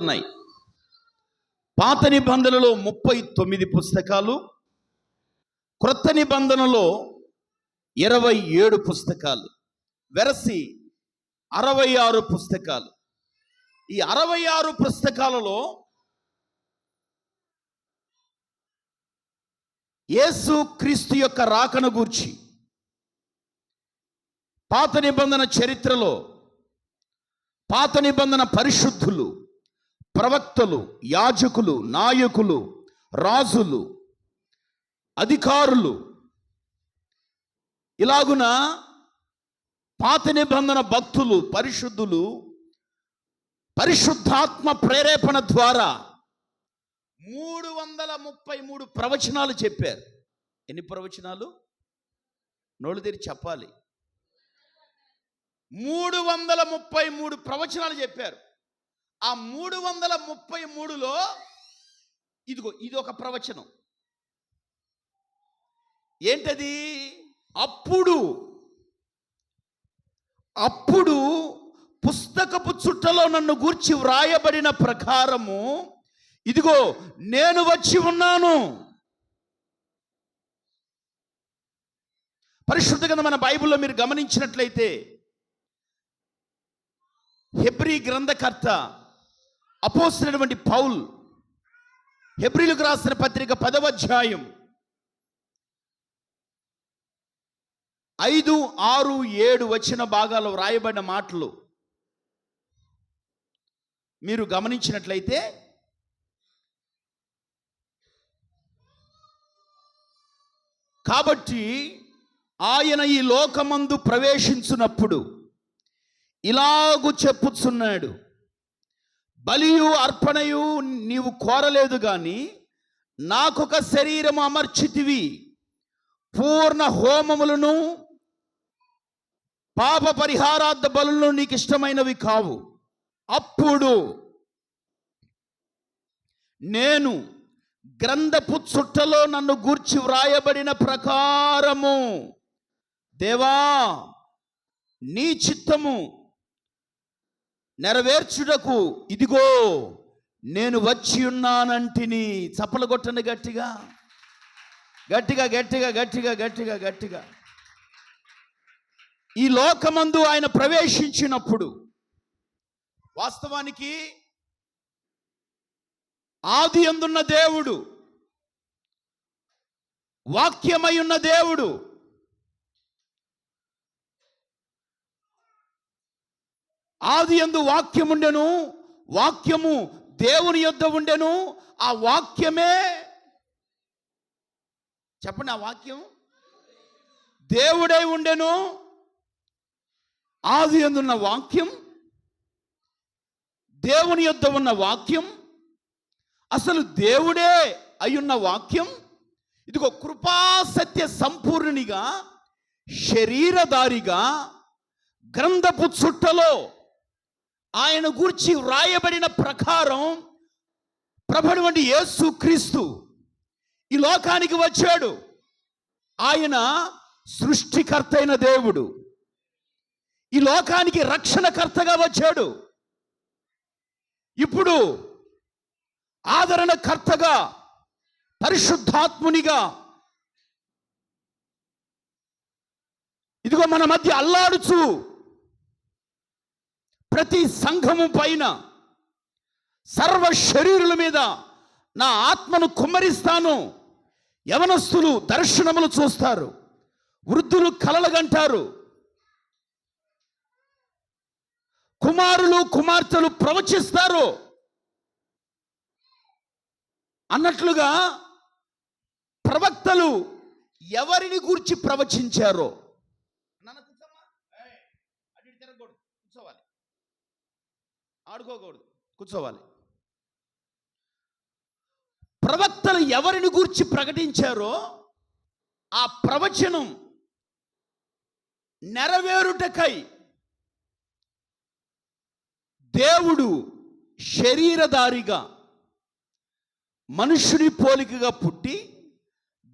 ఉన్నాయి. పాత నిబంధనలో 39 పుస్తకాలు, క్రొత్త నిబంధనలో 27 పుస్తకాలు, వెరసి 66 పుస్తకాలు. ఈ 66 పుస్తకాలలో యేసు క్రీస్తు యొక్క రాకను గూర్చి పాత నిబంధన చరిత్రలో పాత నిబంధన పరిశుద్ధులు, ప్రవక్తలు, యాజకులు, నాయకులు, రాజులు, అధికారులు, ఇలాగున పాత నిబంధన భక్తులు, పరిశుద్ధులు పరిశుద్ధాత్మ ప్రేరేపణ ద్వారా 333 ప్రవచనాలు చెప్పారు. ఎన్ని ప్రవచనాలు? నోళ్ళు తెరిచి చెప్పాలి. 333 ప్రవచనాలు చెప్పారు. ఆ 333లో ఇది ఒక ప్రవచనం. ఏంటది? అప్పుడు పుస్తకపు చుట్టలో నన్ను గూర్చి వ్రాయబడిన ప్రకారము ఇదిగో నేను వచ్చి ఉన్నాను. పరిశుద్ధ గ్రంథమైన బైబిల్లో మీరు గమనించినట్లయితే హెబ్రీ గ్రంథకర్త అపోస్తలుడైనటువంటి పౌల్ హెబ్రీలకు రాసిన పత్రిక 10వ అధ్యాయం 5, 6, 7 వచ్చిన భాగాల్లో వ్రాయబడిన మాటలు మీరు గమనించినట్లయితే కాబట్టి ఆయన ఈ లోకమందు ప్రవేశించున్నప్పుడు ఇలాగు చెప్పుచున్నాడు, బలియు అర్పణయు నీవు కోరలేదు గాని నాకొక శరీరము అమర్చితివి, పూర్ణ హోమములను పాప పరిహారార్థ బలులను నీకు ఇష్టమైనవి కావు. అప్పుడు నేను గ్రంథపు చుట్టలో నన్ను గూర్చి వ్రాయబడిన ప్రకారము దేవా నీ చిత్తము నెరవేర్చుటకు ఇదిగో నేను వచ్చి ఉన్నానంటిని. చప్పలు కొట్టండి గట్టిగా గట్టిగా గట్టిగా గట్టిగా గట్టిగా గట్టిగా. ఈ లోకమందు ఆయన ప్రవేశించినప్పుడు వాస్తవానికి ఆది అందున్న దేవుడు, వాక్యమై ఉన్న దేవుడు, ఆది యందు వాక్యముండెను, వాక్యము దేవుని యొద్ద ఉండెను, ఆ వాక్యమే చెప్పండి, ఆ వాక్యం దేవుడై ఉండెను. ఆది యందున్న వాక్యం, దేవుని యొద్ద ఉన్న వాక్యం, అసలు దేవుడే అయ్యున్న వాక్యం ఇదిగో కృపా సత్య సంపూర్ణునిగా శరీరధారిగా గ్రంథపు చుట్టలో ఆయన గూర్చి వ్రాయబడిన ప్రకారం ప్రభువైన యేసు క్రీస్తు ఈ లోకానికి వచ్చాడు. ఆయన సృష్టికర్త అయిన దేవుడు ఈ లోకానికి రక్షణకర్తగా వచ్చాడు. ఇప్పుడు ఆదరణకర్తగా, పరిశుద్ధాత్మునిగా ఇదిగో మన మధ్య అల్లాడుచు ప్రతి సంఘము పైన సర్వ శరీరుల మీద నా ఆత్మను కుమ్మరిస్తాను. యవనస్తులు దర్శనములు చూస్తారు, వృద్ధులు కలలుగంటారు, కుమారులు కుమార్తెలు ప్రవచిస్తారు అన్నట్లుగా ప్రవక్తలు ఎవరిని గూర్చి ప్రవచించారో కూర్చోవాలి, ఆడుకోకూడదు, కూర్చోవాలి. ప్రవక్తలు ఎవరిని గూర్చి ప్రకటించారో ఆ ప్రవచనం నెరవేరుటకై దేవుడు శరీరధారిగా మనుషుని పోలికగా పుట్టి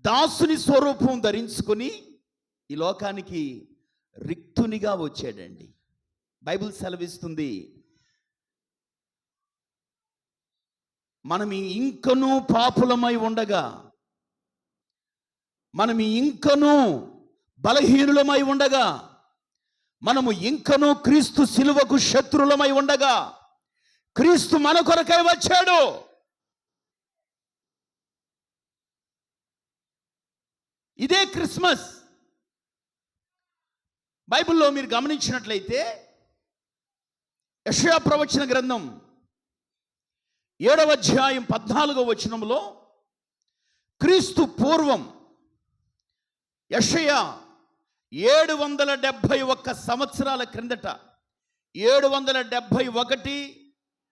దాసుని స్వరూపం ధరించుకొని ఈ లోకానికి రిక్తునిగా వచ్చాడండి. బైబిల్ సెలవిస్తుంది, మనం ఇంకనూ పాపులమై ఉండగా, మనం ఇంకనూ బలహీనులమై ఉండగా, మనము ఇంకనూ క్రీస్తు శిలువకు శత్రులమై ఉండగా క్రీస్తు మన కొరకై వచ్చాడు. ఇదే క్రిస్మస్. బైబిల్లో మీరు గమనించినట్లయితే యెషయా ప్రవచన గ్రంథం 7వ అధ్యాయం 14వ వచనంలో క్రీస్తు పూర్వం యెషయా 771 సంవత్సరాల క్రిందట, 771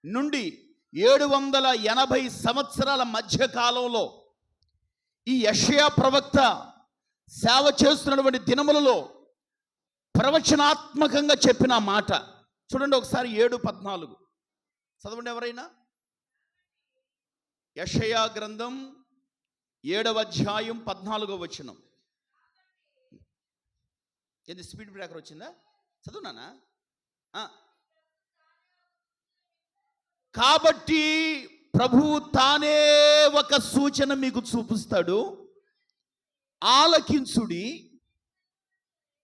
నుండి 780 సంవత్సరాల మధ్య కాలంలో ఈ యెషయా ప్రవక్త సేవ చేస్తున్నటువంటి దినములలో ప్రవచనాత్మకంగా చెప్పిన మాట చూడండి ఒకసారి. 7:14 చదవండి ఎవరైనా. యెషయా గ్రంథం 7వ అధ్యాయం 14వ వచనం. ఏంది స్పీడ్ బ్రేకర్ వచ్చిందా? చదువునానా? కాబట్టి ప్రభువు తానే ఒక సూచన మీకు చూపిస్తాడు, ఆలకించుడి.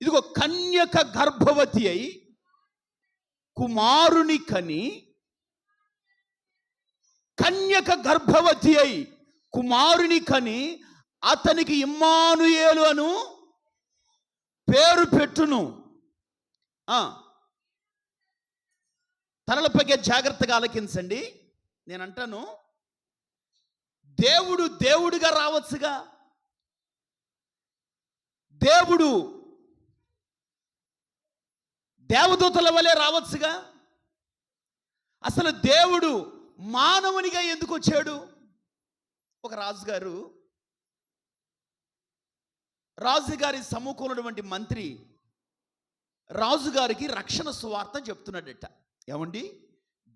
ఇదిగో కన్యక గర్భవతి అయి కుమారుని కని, కన్యక గర్భవతి అయి కుమారుని కని అతనికి ఇమ్మానుయేలు అను పేరు పెట్టును. తలలపైకే జాగ్రత్తగా ఆలకించండి. నేను అంటాను, దేవుడు దేవుడిగా రావచ్చుగా, దేవుడు దేవదూతల వలె రావచ్చుగా. అసలు దేవుడు మానవునిగా ఎందుకు వచ్చాడు? ఒక రాజుగారి సమ్ముఖంలో ఉన్నటువంటి మంత్రి రాజుగారికి రక్షణ సువార్త చెప్తున్నాడట. ఏమండి,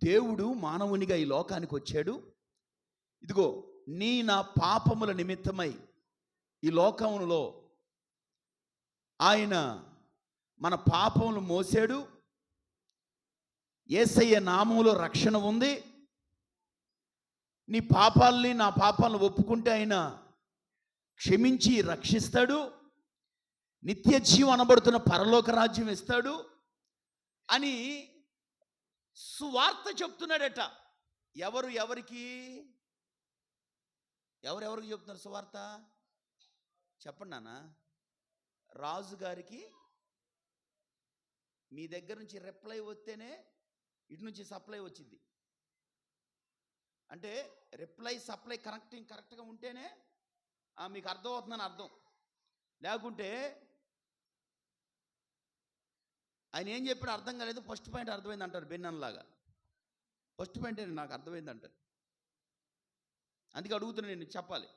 దేవుడు మానవునిగా ఈ లోకానికి వచ్చాడు. ఇదిగో నా పాపముల నిమిత్తమై ఈ లోకంలో ఆయన మన పాపములు మోసాడు. యేసయ్య నామములో రక్షణ ఉంది. నీ పాపాలని, నా పాపాలను ఒప్పుకుంటే ఆయన క్షమించి రక్షిస్తాడు, నిత్య జీవం అనబడుతున్న పరలోక రాజ్యం ఇస్తాడు అని సువార్త చెప్తున్నాడట. ఎవరెవరికి చెప్తున్నారు సువార్త? చెప్పండి నాన్న. రాజుగారికి మీ దగ్గర నుంచి రిప్లై వస్తేనే ఇటు నుంచి సప్లై వచ్చింది. అంటే రిప్లై సప్లై కరెక్ట్గా ఉంటేనే మీకు అర్థం అవుతుందని అర్థం. లేకుంటే ఆయన ఏం చెప్పాడు అర్థం కాలేదు, ఫస్ట్ పాయింట్ అర్థమైంది అంటారు బెన్నన్లాగా. ఫస్ట్ పాయింట్ నాకు అర్థమైంది అంటారు. అందుకే అడుగుతున్నా, నేను చెప్పాలి.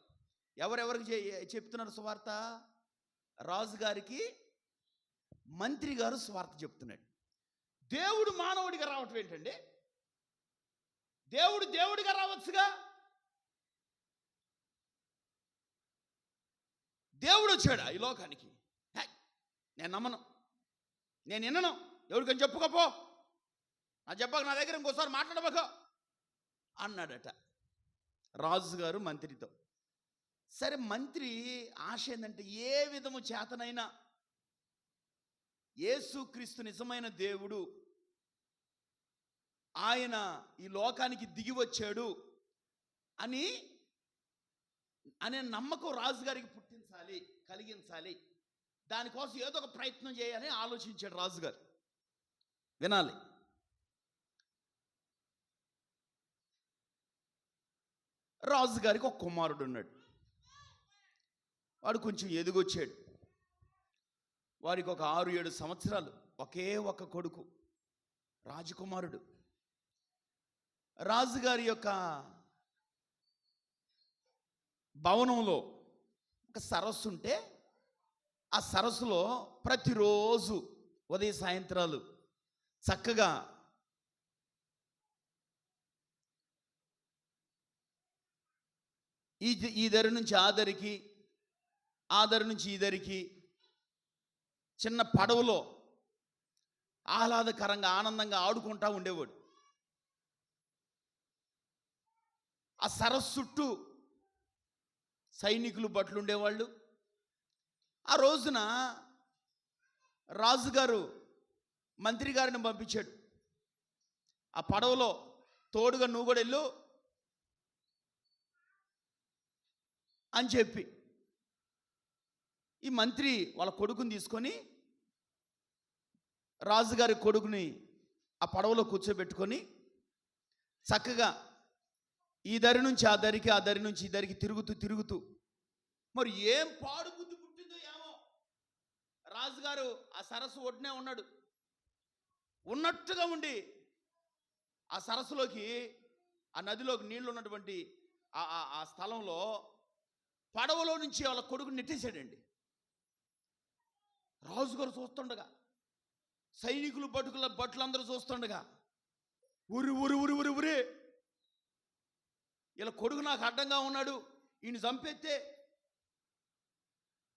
ఎవరెవరికి చెప్తున్నారు సువార్త? రాజుగారికి మంత్రి గారు సువార్త చెప్తున్నాడు. దేవుడు మానవుడిగా రావటం ఏంటండి? దేవుడు దేవుడిగా రావచ్చుగా. దేవుడు వచ్చాడా ఈ లోకానికి? నేను నమ్మను, నేను వినను. ఎవరికని చెప్పుకోపో, నా దగ్గర ఇంకోసారి మాట్లాడబోకో అన్నాడట రాజుగారు మంత్రితో. సరే, మంత్రి ఆశ ఏంటంటే ఏ విధము చేతనైనా యేసుక్రీస్తు నిజమైన దేవుడు, ఆయన ఈ లోకానికి దిగి వచ్చాడు అనే నమ్మకం రాజుగారికి కలిగించాలి. దానికోసం ఏదో ఒక ప్రయత్నం చేయాలని ఆలోచించాడు రాజుగారు. వినాలి. రాజుగారికి ఒక కుమారుడు ఉన్నాడు. వాడు కొంచెం ఎదిగొచ్చాడు. వారికి ఒక 6-7 సంవత్సరాలు. ఒకే ఒక కొడుకు, రాజకుమారుడు. రాజుగారి యొక్క భవనంలో ఒక సరస్సు ఉంటే ఆ సరస్సులో ప్రతిరోజు ఉదయ సాయంత్రాలు చక్కగా ఈ దరి నుంచి ఆ దరికి, ఆ దరి నుంచి ఈ దరికి చిన్న పడవలో ఆహ్లాదకరంగా ఆనందంగా ఆడుకుంటూ ఉండేవాడు. ఆ సరస్సు చుట్టూ సైనికులు భటులు ఉండేవాళ్ళు. ఆ రోజున రాజుగారు మంత్రి గారిని పంపించాడు, ఆ పడవలో తోడుగా నువ్వు కూడా వెళ్ళు అని చెప్పి. ఈ మంత్రి వాళ్ళ కొడుకుని తీసుకొని, రాజుగారి కొడుకుని ఆ పడవలో కూర్చోబెట్టుకొని చక్కగా ఈ దరి నుంచి ఆ దరికి, ఆ దరి నుంచి ఈ దరికి తిరుగుతూ మరి ఏం పాడు బుద్ధి పుట్టిందో ఏమో, రాజుగారు ఆ సరస్సు ఒడ్డునే ఉన్నాడు. ఉన్నట్టుగా ఉండి ఆ సరస్సులోకి, ఆ నదిలోకి నీళ్లు ఉన్నటువంటి ఆ స్థలంలో పడవలో నుంచి వాళ్ళ కొడుకు నెట్టేశాడండి. రాజుగారు చూస్తుండగా, సైనికులు భటులందరూ చూస్తుండగా, ఉరి ఉరి ఉరి ఉరి ఉరి ఇలా కొడుకు నాకు అడ్డంగా ఉన్నాడు, ఈయన చంపేస్తే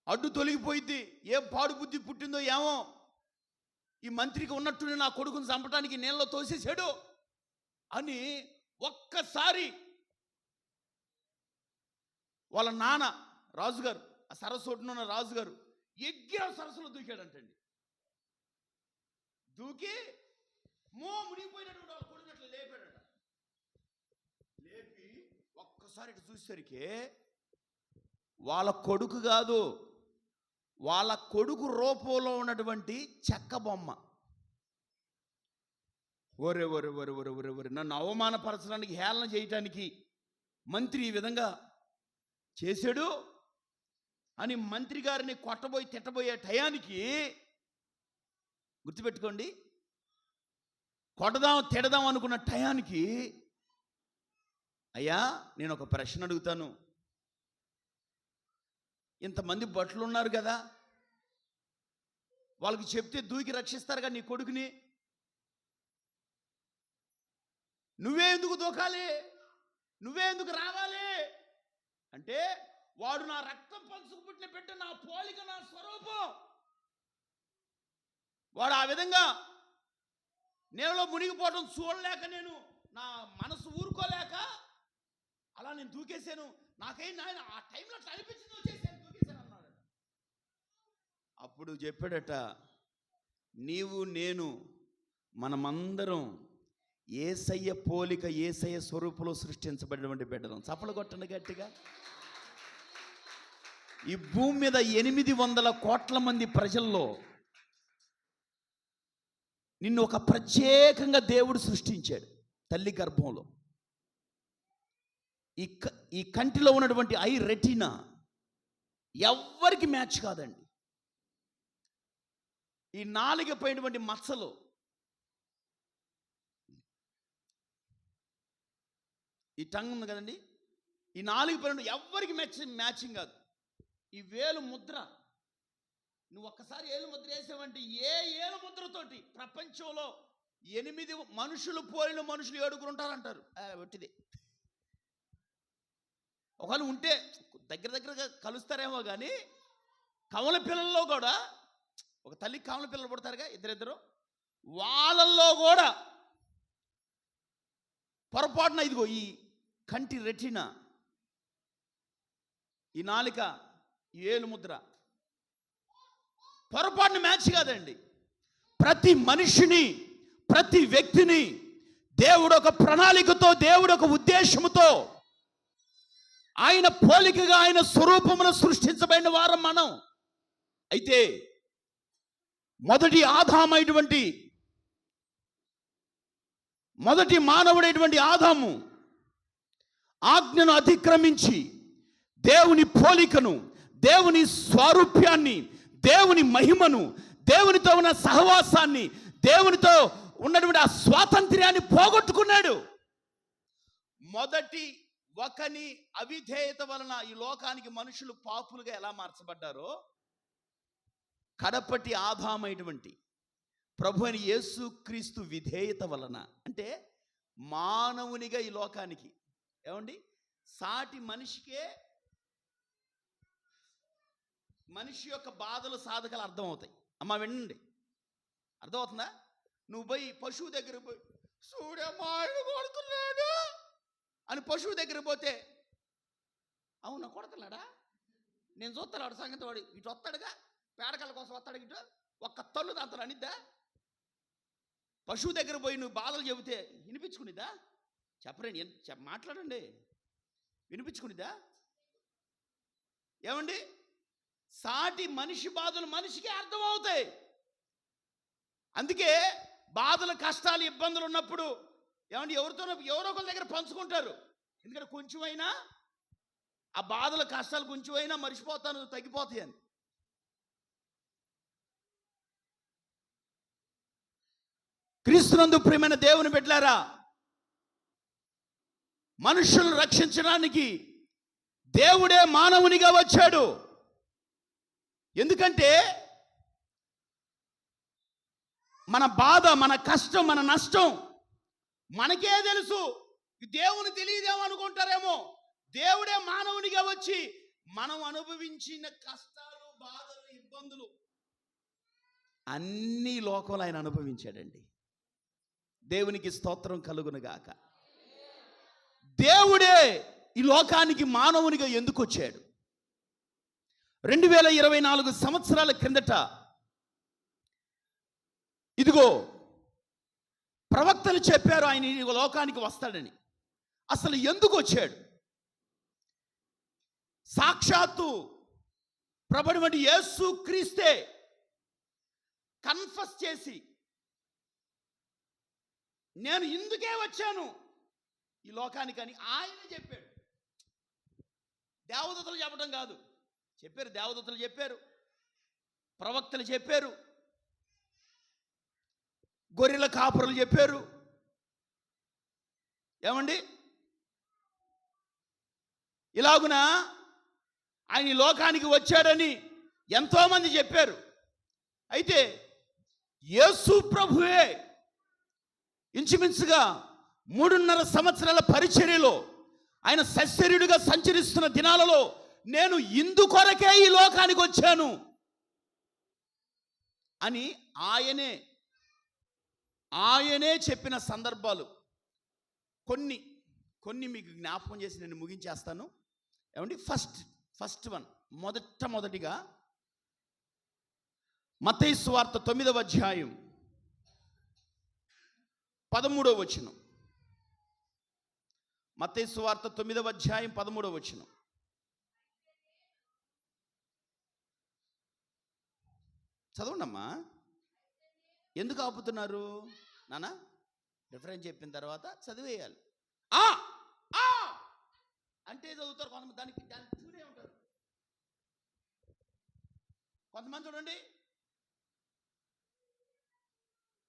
అడ్డు తొలగిపోయిద్ది, ఏం పాడు బుద్ధి పుట్టిందో ఏమో, ఈ మంత్రికి ఉన్నట్టుండి నా కొడుకుని చంపడానికి నీళ్ళలో తోసేశాడు అని ఒక్కసారి వాళ్ళ నాన్న రాజుగారు, ఆ సరస్సు ఒడ్డునున్న రాజుగారు ఎగ్గిర సరస్సులో దూకాడంటండి. దూకి మునిగిపోయినటువంటి వాళ్ళ కొడుకు అట్లా లేపాడట. లేపి ఒక్కసారి ఇటు చూసేసరికి వాళ్ళ కొడుకు కాదు, వాళ్ళ కొడుకు రూపంలో ఉన్నటువంటి చెక్క బొమ్మ. ఒరే ఒరే ఒరే ఒరే ఒరే ఒరే, నన్ను అవమానపరచడానికి, హేళన చేయటానికి మంత్రి ఈ విధంగా చేశాడు అని మంత్రి గారిని తిట్టబోయే టయానికి, గుర్తుపెట్టుకోండి, తిడదాం అనుకున్న టయానికి, అయ్యా నేను ఒక ప్రశ్న అడుగుతాను, ఇంతమంది భటులు ఉన్నారు కదా, వాళ్ళకి చెప్తే దూకి రక్షిస్తారుగా నీ కొడుకుని, నువ్వే ఎందుకు దూకాలి, నువ్వే ఎందుకు రావాలి అంటే, వాడు నా రక్తం పంచుకు పుట్టిన బిడ్డ, నా పోలిక, నా స్వరూపం. వాడు ఆ విధంగా నీళ్ళలో మునిగిపోవడం చూడలేక, నేను నా మనసు ఊరుకోలేక అలా నేను దూకేశాను. నాకేం నాయన ఆ టైంలో అట్లా అనిపించింది, దూకేశాను అన్నాడు. అప్పుడు చెప్పాడట, నీవు నేను మనమందరం యేసయ్య పోలిక, యేసయ్య స్వరూపంలో సృష్టించబడినటువంటి బిడ్డలం. చప్పలు కొట్టండి గట్టిగా. ఈ భూమి మీద 800 కోట్ల మంది ప్రజల్లో నిన్ను ఒక ప్రత్యేకంగా దేవుడు సృష్టించాడు తల్లి గర్భంలో. ఈ కంటిలో ఉన్నటువంటి ఐ రెటీనా ఎవ్వరికి మ్యాచ్ కాదండి. ఈ నాలుక పైనటువంటి మచ్చలు, ఈ టంగ్ ఉంది కదండి, ఈ నాలుగు పైన ఎవ్వరికి మ్యాచింగ్ కాదు. ఈ వేలు ముద్ర, నువ్వు ఒక్కసారి ఏలు ముద్ర వేసావంటే, ఏ ఏలు ముద్రతోటి ప్రపంచంలో 8 మనుషులు పోలిన మనుషులు 7 ఉంటారంటారు. ఒట్టిది. ఒకవేళ ఉంటే దగ్గరగా కలుస్తారేమో కానీ, కమల పిల్లల్లో కూడా, ఒక తల్లికి కమల పిల్లలు పుడతారుగా ఇద్దరు, వాళ్ళల్లో కూడా పొరపాటున ఇదిగో ఈ కంటి రెటీనా, ఈ నాలిక, ఈ ఏలు ముద్ర పొరపాటున మ్యాచ్ కాదండి. ప్రతి మనిషిని, ప్రతి వ్యక్తిని దేవుడు ఒక ప్రణాళికతో, దేవుడు ఒక ఉద్దేశంతో, ఆయన పోలికగా, ఆయన స్వరూపమును సృష్టించబడిన వారం మనం. అయితే మొదటి మానవుడైనటువంటి ఆదాము ఆజ్ఞను అతిక్రమించి దేవుని పోలికను, దేవుని స్వారూప్యాన్ని, దేవుని మహిమను, దేవునితో ఉన్న సహవాసాన్ని, దేవునితో ఉన్నటువంటి ఆ స్వాతంత్ర్యాన్ని పోగొట్టుకున్నాడు. మొదటి ఒకని అవిధేయత వలన ఈ లోకానికి మనుషులు పాపులుగా ఎలా మార్చబడ్డారో, కడపటి ఆదామైనటువంటి ప్రభు అయిన యేసుక్రీస్తు విధేయత వలన, అంటే మానవునిగా ఈ లోకానికి, ఏమండి, సాటి మనిషికే మనిషి యొక్క బాధలు, సాధకాలు అర్థమవుతాయి. అమ్మ వినండి, అర్థమవుతుందా? నువ్వు పోయి పశువు దగ్గర పోయి, చూడమ్మా ఆయన కొడుతున్నాడు అని పశువు దగ్గర పోతే, అవునా కొడతలాడా, నేను చూస్తాను వాడు సంగతి, వాడు ఇటు వస్తాడుగా, పేడకల కోసం వస్తాడు, ఇటు ఒక్క తల్లు దాంతో అనిద్దా? పశువు దగ్గర పోయి నువ్వు బాధలు చెబితే వినిపించుకునిద్దా? చెప్పరండి, మాట్లాడండి, వినిపించుకునిద్దా? ఏమండి, సాటి మనిషి బాధలు మనిషికి అర్థమవుతాయి. అందుకే బాధలు, కష్టాలు, ఇబ్బందులు ఉన్నప్పుడు ఏమండి ఎవరో ఒకరి దగ్గర పంచుకుంటారు. ఎందుకంటే కొంచెమైనా ఆ బాధల, కష్టాలు కొంచెమైనా మర్చిపోతాను, తగ్గిపోతాయి అని. క్రీస్తునందు ప్రియమైన దేవుని బిడ్డలారా, మనుషులను రక్షించడానికి దేవుడే మానవునిగా వచ్చాడు. ఎందుకంటే మన బాధ, మన కష్టం, మన నష్టం మనకే తెలుసు. దేవుని తెలియదేమో అనుకుంటారేమో. దేవుడే మానవునిగా వచ్చి మనం అనుభవించిన కష్టాలు, బాధలు, ఇబ్బందులు అన్ని లోకంలో ఆయన అనుభవించాడండి. దేవునికి స్తోత్రం కలుగునుగాక. దేవుడే ఈ లోకానికి మానవునిగా ఎందుకు వచ్చాడు? 2024 సంవత్సరాల క్రిందట ఇదిగో ప్రవక్తలు చెప్పారు ఆయన ఈ లోకానికి వస్తాడని. అసలు ఎందుకు వచ్చాడు? సాక్షాత్తు ప్రభువైన యేసు క్రీస్తే కన్ఫెస్ చేసి, నేను ఇందుకే వచ్చాను ఈ లోకానికని ఆయన చెప్పాడు. దేవదూతలు చెప్పడం కాదు, చెప్పారు, దేవదూతలు చెప్పారు, ప్రవక్తలు చెప్పారు, గొర్రెల కాపురులు చెప్పారు. ఏమండి, ఇలాగున ఆయన ఈ లోకానికి వచ్చాడని ఎంతోమంది చెప్పారు. అయితే యేసు ప్రభువే ఇంచుమించుగా 3.5 సంవత్సరాల పరిచర్యలో ఆయన సశరీరుడిగా సంచరిస్తున్న దినాలలో నేను ఇందుకొరకే ఈ లోకానికి వచ్చాను అని ఆయనే చెప్పిన సందర్భాలు కొన్ని మీకు జ్ఞాపకం చేసి నేను ముగించేస్తాను. ఏమండి, ఫస్ట్ వన్, మొదటిగా మత్తయి సువార్త 9వ అధ్యాయం 13వ వచనం. మత్తయి సువార్త 9వ అధ్యాయం 13వ వచనం. చదవండమ్మా. ఎందుకు ఆపుతున్నారు నాన్న? రిఫరెన్స్ చెప్పిన తర్వాత చదివేయాలి. అంటే చదువుతారు కొంతమంది, దానికి చూడే ఉంటారు. కొంతమంది చూడండి,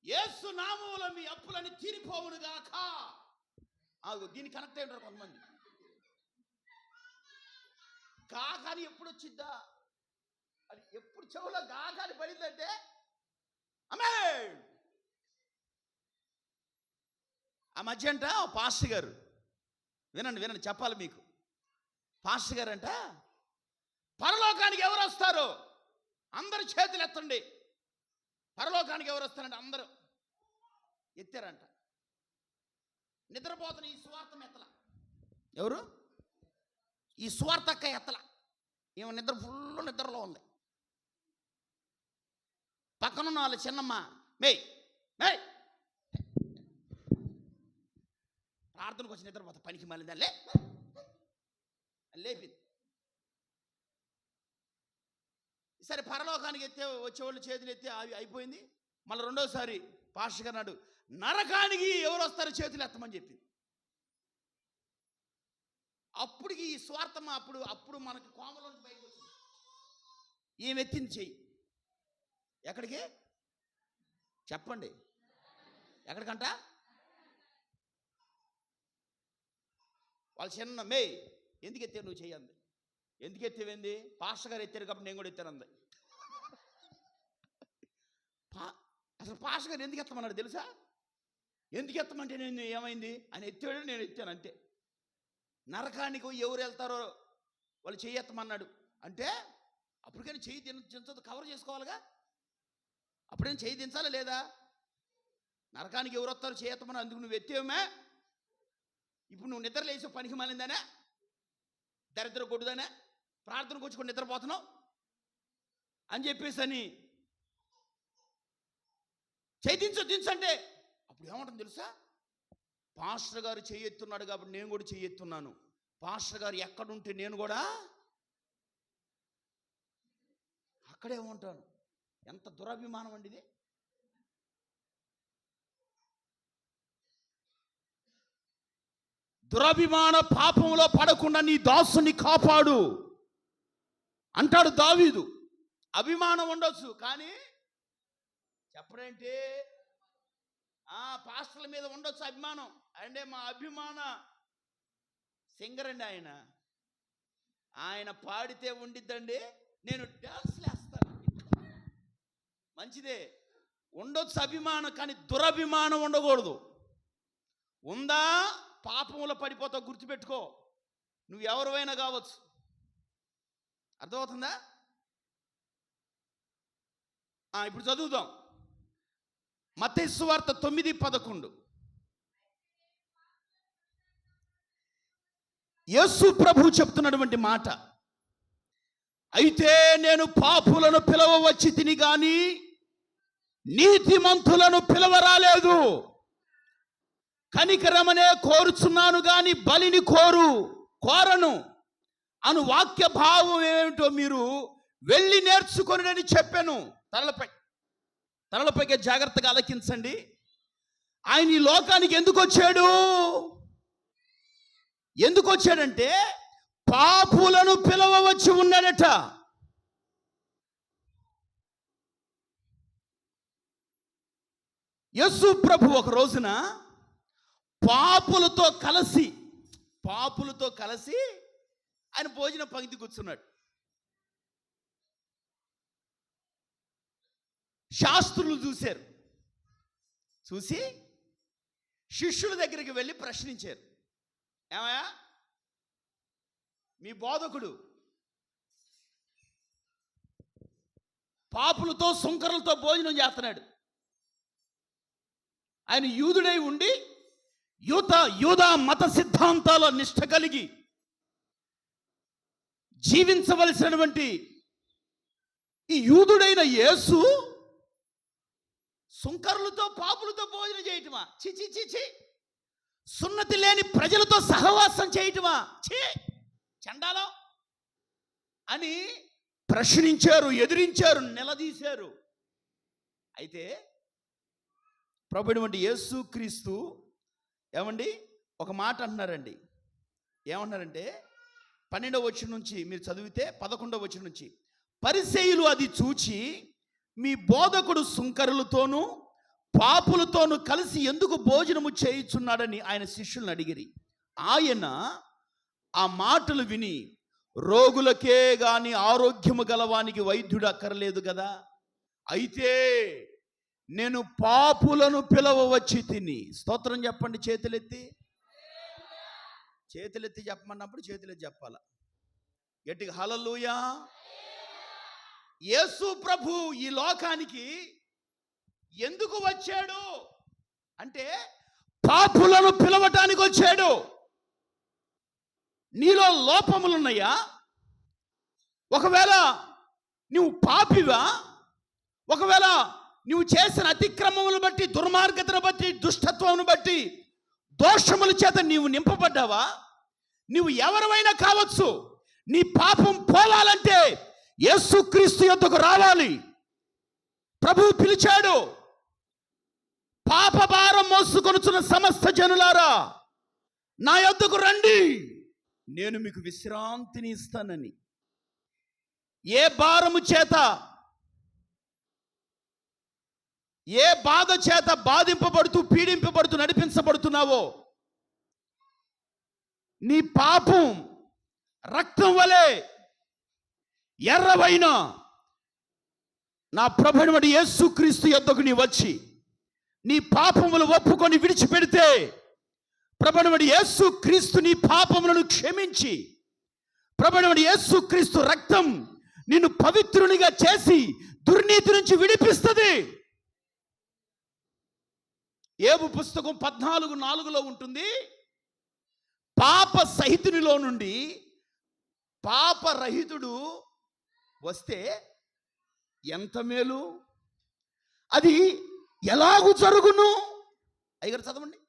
యేసు నామములో మీ అప్పులని తీరిపోవునుగాక. దీన్ని కనెక్ట్ అయి ఉంటారు కొంతమంది. గాకాని ఎప్పుడు వచ్చిద్దా, అది ఎప్పుడు చెవులో గాకాని పడిందంటే ఆమేన్. ఆ మధ్య అంట పాస్టర్ గారు, వినండి చెప్పాలి మీకు. పాస్టర్ గారు అంట, పరలోకానికి ఎవరు వస్తారు? అందరు చేతులు ఎత్తండి. పరలోకానికి ఎవరు వస్తారంటే అందరూ ఎత్తారంట. నిద్రపోతున్న ఈ సువార్త ఎత్తల. ఎవరు? ఈ సువార్తక్క ఎత్తల. ఈమె ఫుల్ నిద్రలో ఉంది. పక్కనున్న వాళ్ళ చిన్నమ్మ మేయ్ ప్రార్థనకు వచ్చి నిద్రపోతా, పనికి మళ్ళీ లేపింది. సరే, పరలోకానికి వచ్చేవాళ్ళు చేతులు ఎత్తి అయిపోయింది. మళ్ళీ రెండోసారి పాస్టర్ గారు నాడు నరకానికి ఎవరు వస్తారో చేతులు ఎత్తమని చెప్పింది. అప్పటికి ఈ స్వార్థం అప్పుడు మనకి కోమలోంచి బయటకు వచ్చింది. ఈమె ఎత్తింది చెయ్యి. ఎక్కడికి చెప్పండి? ఎక్కడికంట? వాళ్ళు చిన్న మేయ్ ఎందుకు ఎత్తావు నువ్వు చెయ్యంది. ఎందుకు ఎత్తేవేంది? పాస్టర్ గారు ఎత్తారు కాబట్టి నేను కూడా ఎత్తానంది. అసలు పాస్టర్ గారు ఎందుకు ఎత్తమన్నాడు తెలుసా? ఎందుకు ఎత్తమంటే నేను ఏమైంది అని ఎత్తాడు, నేను ఎత్తాను అంతే. నరకానికి ఎవరు వెళ్తారో వాళ్ళు చెయ్యి ఎత్తమన్నాడు అంటే అప్పటికైనా చెయ్యి దించదు, కవర్ చేసుకోవాలిగా. అప్పుడైనా చెయ్యి దించాలా లేదా? నరకానికి ఎవరు వస్తారో చెయ్యి ఎత్తమని అందుకు నువ్వు ఎత్తేమే. ఇప్పుడు నువ్వు నిద్ర లేచే పనికి మాలిందానా, దరిద్ర కొట్టుదానా, ప్రార్థనకు వచ్చి కూడా నిద్రపోతున్నావు అని చెప్పేసి అని దించంటే అప్పుడు ఏమంటుంది తెలుసా? పాస్టర్ గారు చేయెత్తున్నాడు కాబట్టి నేను కూడా చేయెత్తున్నాను. పాస్టర్ గారు ఎక్కడుంటే నేను కూడా అక్కడే ఉంటాను. ఎంత దురభిమానం అండి ఇది. దురభిమాన పాపంలో పడకుండా నీ దాసుని కాపాడు అంటాడు దావీదు. అభిమానం ఉండొచ్చు కానీ చెప్పడంటే పాస్టర్ల మీద ఉండొచ్చు అభిమానం. అంటే మా అభిమాన సింగర్ అండి ఆయన పాడితే ఉండిద్దండి, నేను డాన్స్లు వేస్తాను. మంచిదే, ఉండొచ్చు అభిమానం, కానీ దురభిమానం ఉండకూడదు. ఉందా పాపంలో పడిపోతావు, గుర్తుపెట్టుకో. నువ్వు ఎవరివైనా కావచ్చు. అర్థమవుతుందా? ఇప్పుడు చదువుదాం. మత్తయి సువార్త 9:11. యేసు ప్రభు చెప్తున్నటువంటి మాట, అయితే నేను పాపులను పిలవవచ్చి తిని గాని నీతిమంతులను పిలవరాలేదు, కనికరమనే కోరుచున్నాను గాని బలిని కోరను అను వాక్య భావం ఏమిటో మీరు వెళ్ళి నేర్చుకొనినని చెప్పాను. తలలపైకి జాగ్రత్తగా ఆలకించండి. ఆయన ఈ లోకానికి ఎందుకు వచ్చాడంటే పాపులను పిలవవచ్చి ఉన్నాడట. యేసు ప్రభు ఒక రోజున పాపులతో కలిసి ఆయన భోజన పంక్తి కూర్చున్నాడు. శాస్త్రులు చూసి శిష్యుల దగ్గరికి వెళ్ళి ప్రశ్నించారు, ఏమయ్యా మీ బోధకుడు పాపులతో సుంకరులతో భోజనం చేస్తున్నాడు. ఆయన యూదుడై ఉండి యూదా మత సిద్ధాంతాల నిష్ఠ కలిగి జీవించవలసినటువంటి ఈ యూదుడైన యేసు సుంకరులతో పాపులతో భోజనం చేయటమా? చి సున్నతి లేని ప్రజలతో సహవాసం చేయటమా? చండాలం అని ప్రశ్నించారు, ఎదిరించారు, నిలదీశారు. అయితే ప్రభువైనటువంటి యేసు క్రీస్తు ఏమండి ఒక మాట అంటున్నారండి. ఏమన్నారంటే 12వ వచనం నుంచి మీరు చదివితే 11వ వచనం నుంచి, పరిసయ్యులు అది చూచి మీ బోధకుడు సుంకరులతోనూ పాపులతోనూ కలిసి ఎందుకు భోజనము చేయుచున్నాడని ఆయన శిష్యులను అడిగిరి. ఆయన ఆ మాటలు విని, రోగులకే గాని ఆరోగ్యము గలవానికి వైద్యుడు అక్కర్లేదు కదా, అయితే నేను పాపులను పిలవవచ్చి తిని. స్తోత్రం చెప్పండి. చేతులెత్తి చెప్పమన్నప్పుడు చేతులెత్తి చెప్పాల గట్టిగా. హల్లెలూయా. యేసు ప్రభు ఈ లోకానికి ఎందుకు వచ్చాడు అంటే పాపులను పిలవటానికి వచ్చాడు. నీలో లోపములున్నాయా? ఒకవేళ నువ్వు పాపివా, ఒకవేళ నువ్వు చేసిన అతిక్రమములు బట్టి, దుర్మార్గతను బట్టి, దుష్టత్వమును బట్టి, దోషముల చేత నీవు నింపబడ్డావా? నువ్వు ఎవరివైనా కావచ్చు. నీ పాపం పోవాలంటే యేసుక్రీస్తు యొద్దకు రావాలి. ప్రభువు పిలిచాడు, పాప భారం మోసుకొనుచున్న సమస్త జనులారా నా యొద్దకు రండి, నేను మీకు విశ్రాంతిని ఇస్తానని. ఏ భారము చేత, ఏ బాధ చేత బాధింపబడుతూ పీడింపబడుతూ నడిపించబడుతున్నావో, నీ పాపం రక్తం వలె ఎర్రవైన నా ప్రభువైన యేసుక్రీస్తు యొద్దకు నీ వచ్చి నీ పాపములు ఒప్పుకొని విడిచిపెడితే ప్రభువైన యేసుక్రీస్తు నీ పాపములను క్షమించి, ప్రభువైన యేసుక్రీస్తు రక్తం నిన్ను పవిత్రునిగా చేసి దుర్నీతి నుంచి విడిపిస్తుంది. యోబు పుస్తకం 14:4 ఉంటుంది, పాప సహితునిలో నుండి పాపరహితుడు వస్తే ఎంత మేలు, అది ఎలాగు జరుగును? అయ్యగారు చదవండి,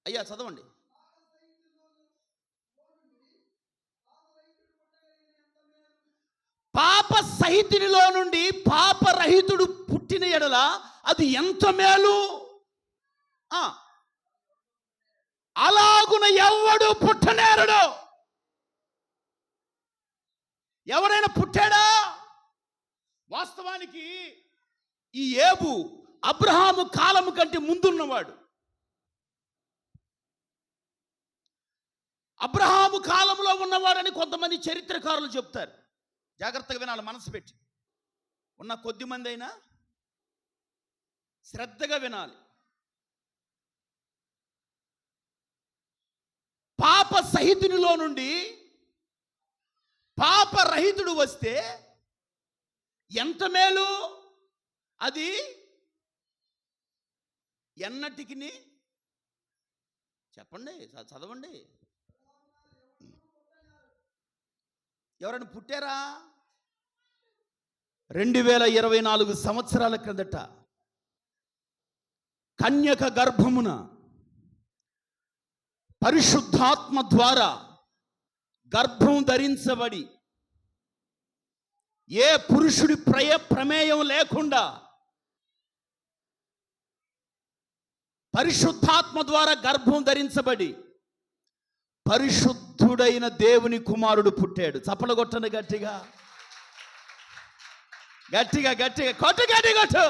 అయ్యా చదవండి. పాప సహితునిలో నుండి పాపరహితుడు పుట్టిన ఎడల అది ఎంత మేలు. అలాగున ఎవడు పుట్టనేరడు. ఎవరైనా పుట్టాడా? వాస్తవానికి ఈ ఏబు అబ్రహాము కాలము కంటే ముందున్నవాడు. అబ్రహాము కాలంలో ఉన్నవాడని కొంతమంది చరిత్రకారులు చెప్తారు. జాగ్రత్తగా వినాలి, మనసు పెట్టి. ఉన్న కొద్ది మంది అయినా శ్రద్ధగా వినాలి. పాప సహితునిలో నుండి పాపరహితుడు వస్తే ఎంత మేలు, అది ఎన్నటికి. చెప్పండి, చదవండి. ఎవరైనా పుట్టారా? 2024 సంవత్సరాల క్రిందట కన్యక గర్భమున పరిశుద్ధాత్మ ద్వారా గర్భం ధరించబడి ఏ పురుషుడి ప్రమేయం లేకుండా పరిశుద్ధాత్మ ద్వారా గర్భం ధరించబడి పరిశుద్ధుడైన దేవుని కుమారుడు పుట్టాడు. చప్పలు కొట్టండి గట్టిగా, గట్టిగా గట్టిగా కొట్టు, గట్టి కొట్టు.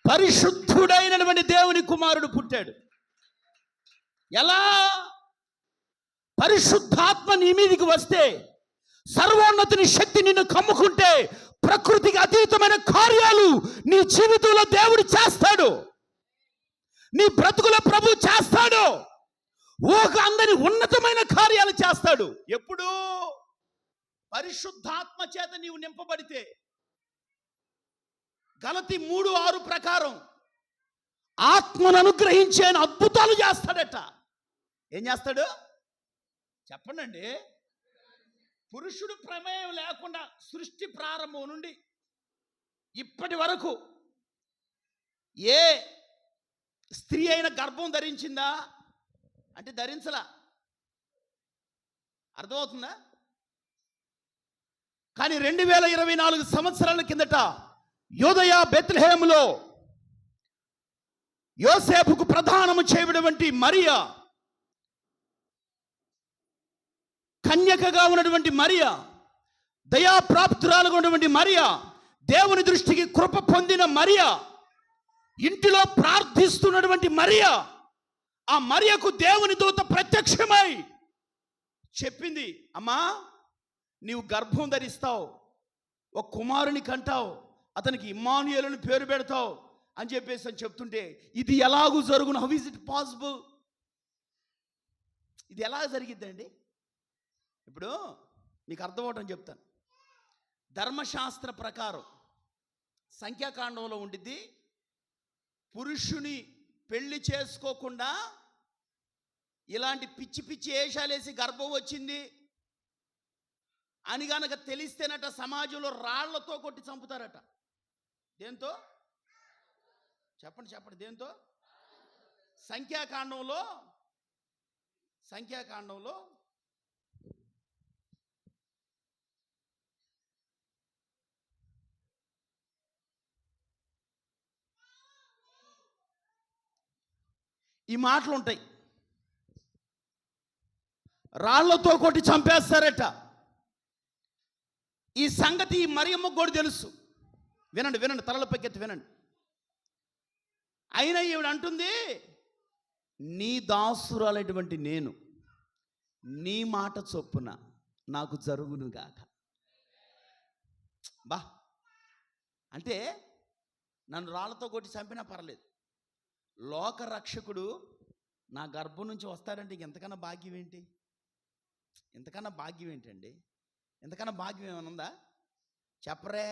పరిశుద్ధుడైనటువంటి దేవుని కుమారుడు పుట్టాడు. ఎలా? పరిశుద్ధాత్మ నీ మీదికి వస్తే, సర్వోన్నతుని శక్తి నిన్ను కమ్ముకుంటే ప్రకృతికి అతీతమైన కార్యాలు నీ జీవితంలో దేవుడు చేస్తాడు. నీ బ్రతుకులో ప్రభు చేస్తాడు. ఒక అందని ఉన్నతమైన కార్యాలు చేస్తాడు. ఎప్పుడు? పరిశుద్ధాత్మ చేత నీవు నింపబడితే. గలతీ 3:6 ప్రకారం ఆత్మను అనుగ్రహించే అద్భుతాలు చేస్తాడట. ఏం చేస్తాడు చెప్పండి. పురుషుడు ప్రమేయం లేకుండా సృష్టి ప్రారంభం నుండి ఇప్పటి వరకు ఏ స్త్రీ అయిన గర్భం ధరించిందా అంటే ధరించలా. అర్థమవుతుందా? కానీ 2024 సంవత్సరాల కిందట యోదయ బెత్లెహేములో యోసేపుకు ప్రధానము చేయబడినటువంటి మరియా, కన్యకగా ఉన్నటువంటి మరియా, దయాప్రాప్తురాలుగా ఉన్నటువంటి మరియా, దేవుని దృష్టికి కృప పొందిన మరియా, ఇంటిలో ప్రార్థిస్తున్నటువంటి మరియా, ఆ మరియకు దేవుని దూత ప్రత్యక్షమై చెప్పింది, అమ్మా నీవు గర్భం ధరిస్తావు, ఒక కుమారుని కంటావు, అతనికి ఇమ్మానుయేలుని పేరు పెడతావు అని చెప్పేసి అని చెప్తుంటే, ఇది ఎలాగూ జరుగును? How is it possible? ఇది ఎలా జరిగిద్దండి? ఇప్పుడు మీకు అర్థమవటం చెప్తాను. ధర్మశాస్త్ర ప్రకారం సంఖ్యాకాండంలో ఉండిద్ది, పురుషుని పెళ్లి చేసుకోకుండా ఇలాంటి పిచ్చి పిచ్చి వేషాలేసి గర్భం వచ్చింది అని గనక తెలిస్తేనట సమాజంలో రాళ్లతో కొట్టి చంపుతారట. దేంతో? చెప్పండి చెప్పండి, దేంతో? సంఖ్యాకాండంలో ఈ మాటలు ఉంటాయి. రాళ్లతో కొట్టి చంపేస్తారట. ఈ సంగతి మరియమ్మకు కూడా తెలుసు. వినండి వినండి, తలల పైకెత్తి వినండి. అయినా ఈవిడ అంటుంది, నీ దాసురాలైనటువంటి నేను నీ మాట చొప్పున నాకు జరుగును గాక. బా అంటే నన్ను రాళ్లతో కొట్టి చంపినా పర్లేదు, లోక రక్షకుడు నా గర్భం నుంచి వస్తాడంటే ఇంతకన్నా భాగ్యం ఏంటి? ఇంతకన్నా భాగ్యం ఏంటండి? ఇంతకన్నా భాగ్యం ఏమైనా ఉందా? చెప్పరే,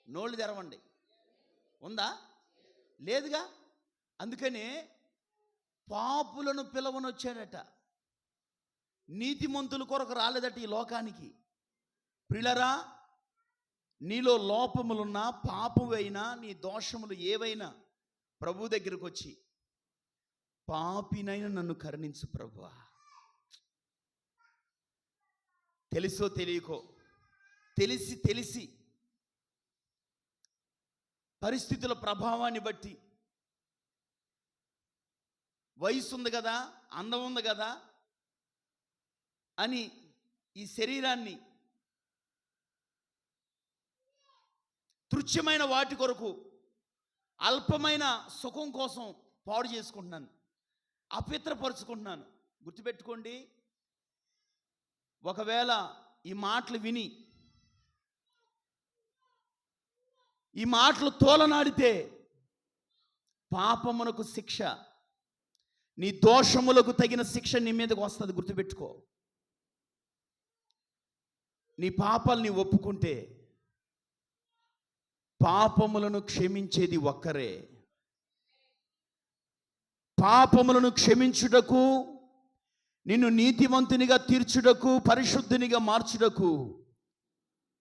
నోళ్ళు తెరవండి. ఉందా? లేదుగా. అందుకనే పాపులను పిలవనొచ్చాడట, నీతిమంతుల కొరకు రాలేదట ఈ లోకానికి. ప్రియులారా, నీలో లోపములున్నా, పాపమైనా, నీ దోషములు ఏవైనా ప్రభు దగ్గరకు వచ్చి, పాపినైనా నన్ను కరుణించు ప్రభువా. తెలుసో తెలియకో, తెలిసి పరిస్థితుల ప్రభావాన్ని బట్టి, వయసు ఉంది కదా, అందం ఉంది కదా అని ఈ శరీరాన్ని తుచ్చమైన వాటి కొరకు, అల్పమైన సుఖం కోసం పాడు చేసుకుంటున్నాను, అపవిత్రపరుచుకుంటున్నాను. గుర్తుపెట్టుకోండి, ఒకవేళ ఈ మాటలు విని ఈ మాటలు తోలనాడితే పాపమునకు శిక్ష, నీ దోషములకు తగిన శిక్ష నీ మీదకు వస్తుంది. గుర్తుపెట్టుకో. నీ పాపాలు నీ ఒప్పుకుంటే పాపములను క్షమించేది ఒక్కరే. పాపములను క్షమించుటకు, నిన్ను నీతిమంతునిగా తీర్చుటకు, పరిశుద్ధునిగా మార్చుటకు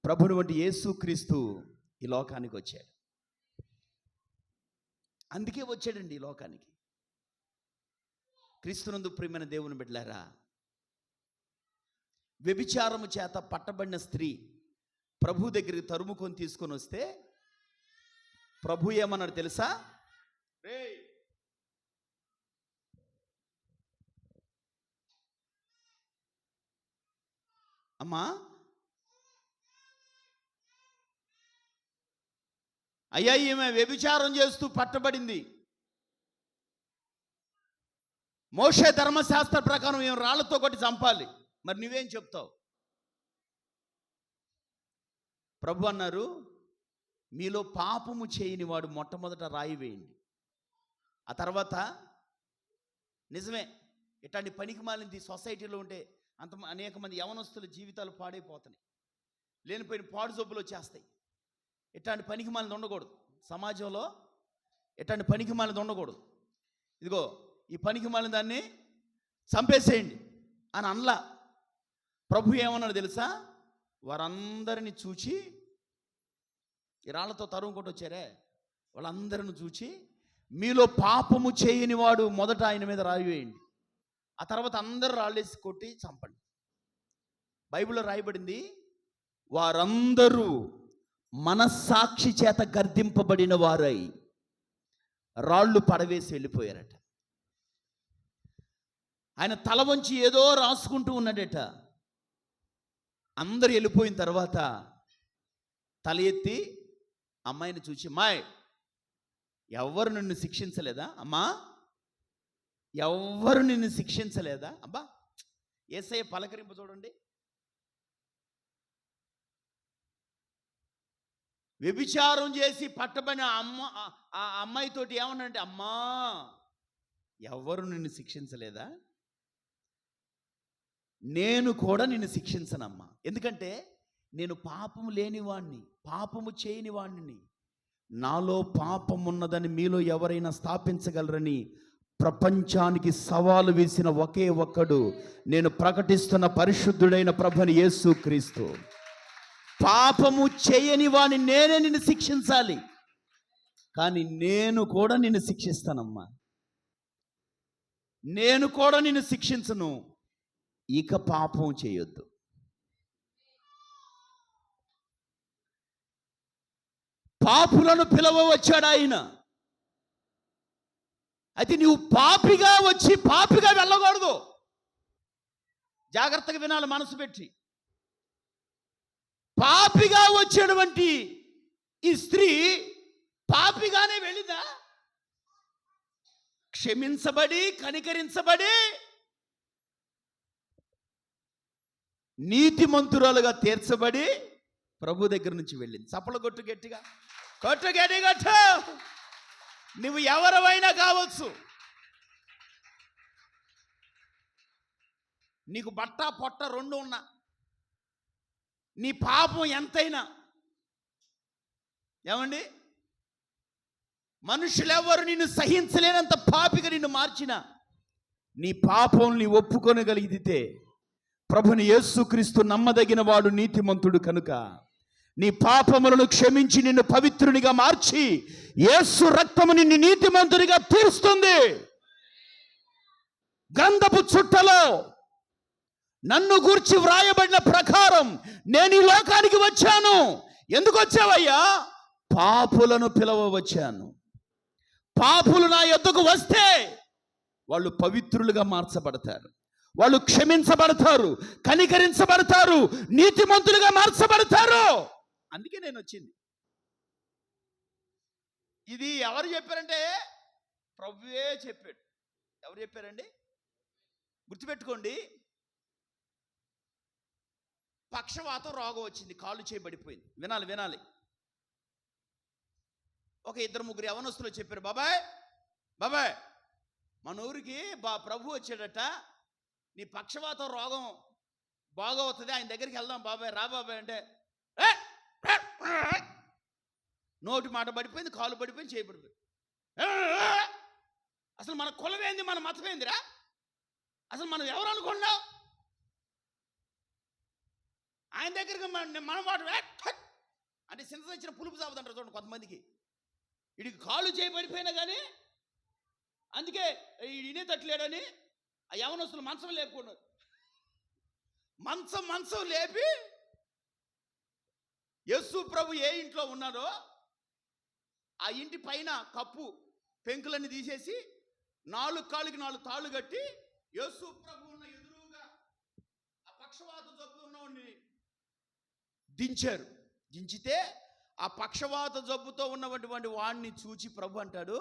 ప్రభుని వంటి యేసుక్రీస్తు ఈ లోకానికి వచ్చాడు. అందుకే వచ్చాడండి ఈ లోకానికి. క్రీస్తునందు ప్రియమైన దేవుని బిడ్డలారా, వ్యభిచారము చేత పట్టబడిన స్త్రీ ప్రభు దగ్గరికి తరుముకొని తీసుకొని వస్తే ప్రభు ఏమన్నాడు తెలుసా? అమ్మా, అయ్యా, ఈమె వ్యభిచారం చేస్తూ పట్టబడింది. మోషే ధర్మశాస్త్ర ప్రకారం ఏం రాళ్లతో కొట్టి చంపాలి, మరి నువ్వేం చెప్తావు? ప్రభు అన్నారు, మీలో పాపము చేయని వాడు మొట్టమొదట రాయి వేయండి. ఆ తర్వాత నిజమే, ఇట్లాంటి పనికి మాలింది సొసైటీలో ఉంటే అనేక మంది యవనస్తుల జీవితాలు పాడైపోతున్నాయి, లేనిపోయిన పాడు జబ్బులు వచ్చేస్తాయి. ఇట్లాంటి పనికి మాలింది ఉండకూడదు సమాజంలో, ఇట్లాంటి పనికి మాలింది ఉండకూడదు. ఇదిగో ఈ పనికి మాలిన దాన్ని చంపేసేయండి అని అనలా. ప్రభు ఏమన్నాడు తెలుసా? వారందరిని చూచి, ఈ రాళ్లతో తరుముకుంటూ వచ్చారే వాళ్ళందరిని చూచి, మీలో పాపము చేయని వాడు మొదట ఆయన మీద రాయి వేయండి, ఆ తర్వాత అందరూ రాళ్ళేసి కొట్టి చంపండి. బైబిల్లో రాయబడింది, వారందరూ మనస్సాక్షి చేత గర్దింపబడిన వారై రాళ్ళు పడవేసి వెళ్ళిపోయారట. ఆయన తల వంచి ఏదో రాసుకుంటూ ఉన్నాడట. అందరు వెళ్ళిపోయిన తర్వాత తల ఎత్తి అమ్మాయిని చూచి, మాయ్, ఎవ్వరు నిన్ను శిక్షించలేదా అమ్మా? ఎవ్వరు నిన్ను శిక్షించలేదా? అబ్బా, యేసయ్య పలకరింపు చూడండి. వ్యభిచారం చేసి పట్టబడిన ఆ అమ్మాయితోటి ఏమన్నాడంటే, అమ్మా, ఎవ్వరు నిన్ను శిక్షించలేదా? నేను కూడా నిన్ను శిక్షించనమ్మా. ఎందుకంటే నేను పాపము లేనివాణ్ణి, పాపము చేయని వాణ్ణి. నాలో పాపం ఉన్నదని మీలో ఎవరైనా స్థాపించగలరని ప్రపంచానికి సవాలు వేసిన ఒకే ఒక్కడు నేను ప్రకటిస్తున్న పరిశుద్ధుడైన ప్రభుని యేసుక్రీస్తు. పాపము చేయని వాణ్ణి నేనే నిన్ను శిక్షించాలి, కానీ నేను కూడా నిన్ను శిక్షిస్తానమ్మా. నేను కూడా నిన్ను శిక్షించను. ఇక పాపం చేయొద్దు. పాపులను పిలవ వచ్చాడు ఆయన. అయితే నువ్వు పాపిగా వచ్చి పాపిగా వెళ్ళకూడదు. జాగ్రత్తగా వినాలి మనసు పెట్టి. పాపిగా వచ్చేటువంటి ఈ స్త్రీ పాపిగానే వెళ్ళిందా? క్షమించబడి, కనికరించబడి, నీతిమంతురాలుగా తీర్చబడి ప్రభు దగ్గర నుంచి వెళ్ళింది. చప్పలు కొట్టు గట్టిగా, కొట్టు గట్టిగా. నువ్వు ఎవరైనా కావచ్చు, నీకు బట్ట పొట్ట రెండు ఉన్నా, నీ పాపం ఎంతైనా, ఏమండి, మనుషులెవరు నిన్ను సహించలేనంత పాపిగా నిన్ను మార్చిన నీ పాపంని ఒప్పుకొనగలిగితే ప్రభుని యేసుక్రీస్తు నమ్మదగిన వాడు, నీతిమంతుడు కనుక నీ పాపములను క్షమించి నిన్ను పవిత్రునిగా మార్చి యేసు రక్తము నిన్ను నీతిమంతునిగా తీరుస్తుంది. గంధపు చుట్టలో నన్ను గూర్చి వ్రాయబడిన ప్రకారం నేను ఈ లోకానికి వచ్చాను. ఎందుకు వచ్చావయ్యా? పాపులను పిలవ వచ్చాను. పాపులు నా యొద్దకు వస్తే వాళ్ళు పవిత్రులుగా మార్చబడతారు, వాళ్ళు క్షమించబడతారు, కనికరించబడతారు, నీతిమంతులుగా మార్చబడతారు. అందుకే నేను వచ్చింది. ఇది ఎవరు చెప్పారంటే ప్రభువే చెప్పాడు. ఎవరు చెప్పారండి? గుర్తుపెట్టుకోండి. పక్షవాతం రోగం వచ్చింది, కాళ్ళు చేయబడిపోయింది. వినాలి. ఒక 2-3 యవనస్తులు చెప్పారు, బాబాయ్ మన ఊరికి ప్రభు వచ్చాడట, నీ పక్షవాతం రోగం బాగవుతుంది, ఆయన దగ్గరికి వెళ్దాం బాబాయ్, రా బాబాయ్ అంటే నోటి మాట పడిపోయింది, కాలు పడిపోయింది, చేయబడిపోయింది. అసలు మన కులమేంది, మన మతమేందిరా, అసలు మనం ఎవరు అనుకున్నాం? ఆయన దగ్గరికి మన మాట అంటే సింత వచ్చిన పులుపు సాగుతుంటారు చూడండి కొంతమందికి. వీడికి కాళ్ళు చేయబడిపోయినా కానీ అందుకే ఈయనే తట్టలేడని ఆ యవనస్తులు మంచం లేపుకున్నారు. మంచం లేపి యేసు ప్రభు ఏ ఇంట్లో ఉన్నారో ఆ ఇంటి పైన కప్పు పెంకులన్నీ తీసేసి 4 కాళ్ళకి 4 తాళ్ళు కట్టి యేసు ప్రభు ఉన్న ఎదురుగా ఆ పక్షవాత జబ్బు ఉన్నవాడిని దించారు. దించితే ఆ పక్షవాత జబ్బుతో ఉన్నటువంటి వాడిని చూచి ప్రభు అంటాడు,